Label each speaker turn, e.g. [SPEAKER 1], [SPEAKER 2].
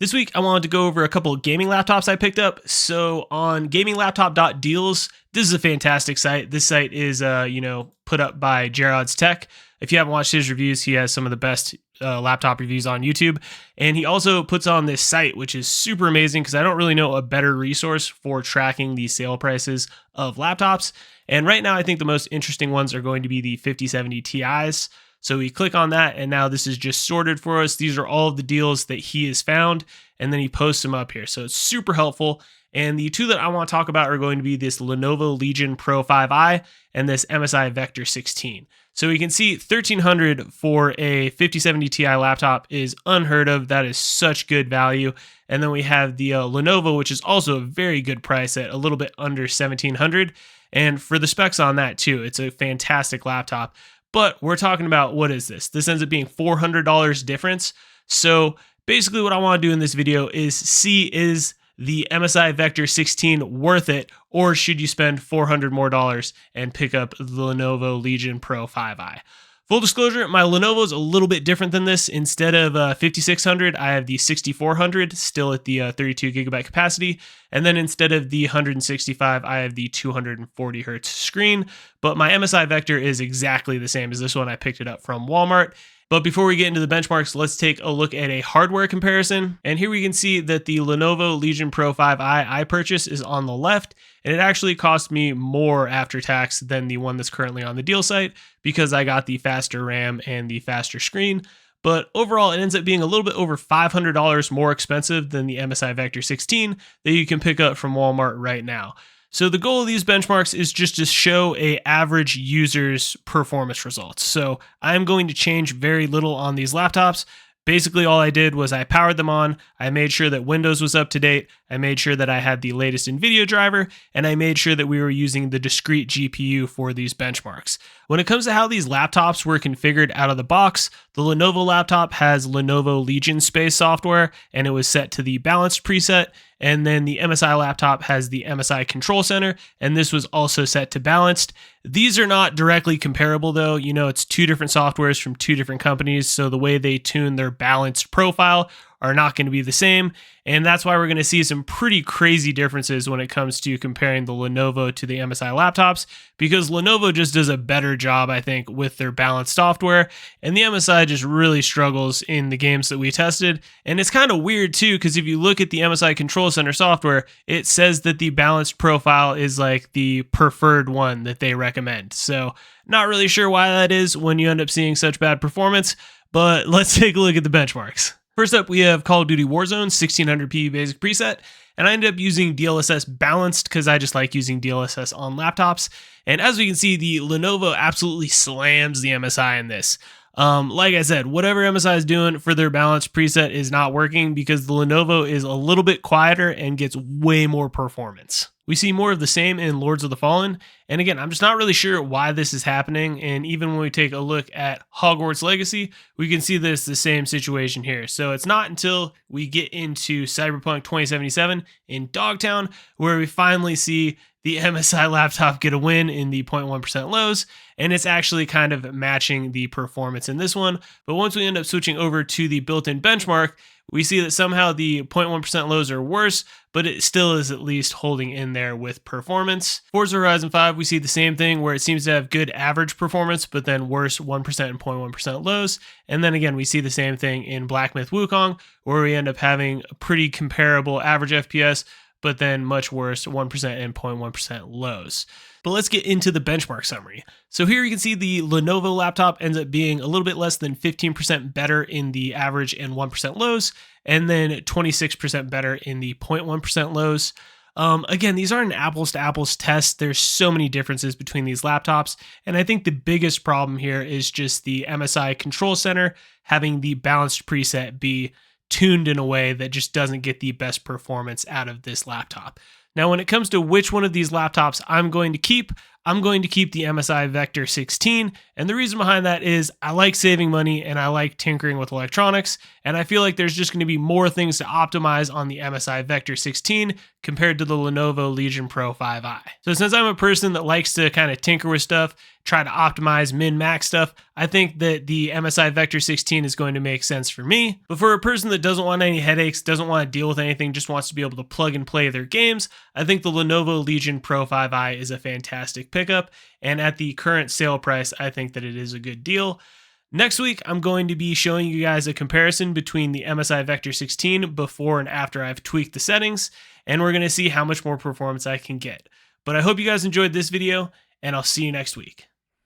[SPEAKER 1] This week, I wanted to go over a couple of gaming laptops I picked up. So on gaminglaptop.deals, this is a fantastic site. This site is, put up by Gerard's Tech. If you haven't watched his reviews, he has some of the best laptop reviews on YouTube. And he also puts on this site, which is super amazing because I don't really know a better resource for tracking the sale prices of laptops. And right now, I think the most interesting ones are going to be the 5070 Ti's. So we click on that, and now this is just sorted for us. These are all of the deals that he has found, and then he posts them up here. So it's super helpful. And the two that I want to talk about are going to be this Lenovo Legion Pro 5i and this MSI Vector 16. So we can see $1,300 for a 5070 Ti laptop is unheard of. That is such good value. And then we have the Lenovo, which is also a very good price at a little bit under $1,700. And for the specs on that too, it's a fantastic laptop. But we're talking about, what is this? This ends up being $400 difference. So basically what I want to do in this video is see, is the MSI Vector 16 worth it, or should you spend $400 more and pick up the Lenovo Legion Pro 5i? Full disclosure, my Lenovo is a little bit different than this. Instead of 5600, I have the 6400, still at the 32 gigabyte capacity. And then instead of the 165, I have the 240 hertz screen. But my MSI Vector is exactly the same as this one. I picked it up from Walmart. But before we get into the benchmarks, let's take a look at a hardware comparison. And here we can see that the Lenovo Legion Pro 5i I purchased is on the left, and it actually cost me more after tax than the one that's currently on the deal site because I got the faster RAM and the faster screen. But overall, it ends up being a little bit over $500 more expensive than the MSI Vector 16 that you can pick up from Walmart right now. So the goal of these benchmarks is just to show a average user's performance results. So I'm going to change very little on these laptops. Basically, all I did was I powered them on, I made sure that Windows was up to date, I made sure that I had the latest NVIDIA driver, and I made sure that we were using the discrete GPU for these benchmarks. When it comes to how these laptops were configured out of the box, the Lenovo laptop has Lenovo Legion Space software, and it was set to the Balanced preset. And then the MSI laptop has the MSI Control Center, and this was also set to Balanced. These are not directly comparable though. You know, it's two different softwares from two different companies, so the way they tune their balanced profile are not going to be the same. And that's why we're going to see some pretty crazy differences when it comes to comparing the Lenovo to the MSI laptops, because Lenovo just does a better job, I think, with their balanced software. And the MSI just really struggles in the games that we tested. And it's kind of weird too, because if you look at the MSI Control Center software, it says that the balanced profile is like the preferred one that they recommend. So not really sure why that is when you end up seeing such bad performance, but let's take a look at the benchmarks. First up, we have Call of Duty Warzone 1600p basic preset, and I ended up using DLSS Balanced because I just like using DLSS on laptops. And as we can see, the Lenovo absolutely slams the MSI in this. Like I said, whatever MSI is doing for their balanced preset is not working because the Lenovo is a little bit quieter and gets way more performance. We see more of the same in Lords of the Fallen, and again, I'm just not really sure why this is happening, and even when we take a look at Hogwarts Legacy, we can see this the same situation here. So it's not until we get into Cyberpunk 2077 in Dogtown where we finally see the MSI laptop get a win in the 0.1% lows, and it's actually kind of matching the performance in this one. But once we end up switching over to the built-in benchmark, we see that somehow the 0.1% lows are worse, but it still is at least holding in there with performance. Forza Horizon 5, we see the same thing where it seems to have good average performance, but then worse 1% and 0.1% lows. And then again, we see the same thing in Black Myth Wukong, where we end up having a pretty comparable average FPS, but then much worse 1% and 0.1% lows. But let's get into the benchmark summary. So here you can see the Lenovo laptop ends up being a little bit less than 15% better in the average and 1% lows, and then 26% better in the 0.1% lows. Again, these aren't an apples to apples test. There's so many differences between these laptops. And I think the biggest problem here is just the MSI Control Center having the balanced preset be tuned in a way that just doesn't get the best performance out of this laptop. Now, when it comes to which one of these laptops I'm going to keep, I'm going to keep the MSI Vector 16, and the reason behind that is I like saving money and I like tinkering with electronics, and I feel like there's just going to be more things to optimize on the MSI Vector 16 compared to the Lenovo Legion Pro 5i. So since I'm a person that likes to kind of tinker with stuff, try to optimize min-max stuff, I think that the MSI Vector 16 is going to make sense for me. But for a person that doesn't want any headaches, doesn't want to deal with anything, just wants to be able to plug and play their games, I think the Lenovo Legion Pro 5i is a fantastic pickup. And at the current sale price, I think that it is a good deal. Next week, I'm going to be showing you guys a comparison between the MSI Vector 16 before and after I've tweaked the settings, and we're going to see how much more performance I can get. But I hope you guys enjoyed this video, and I'll see you next week.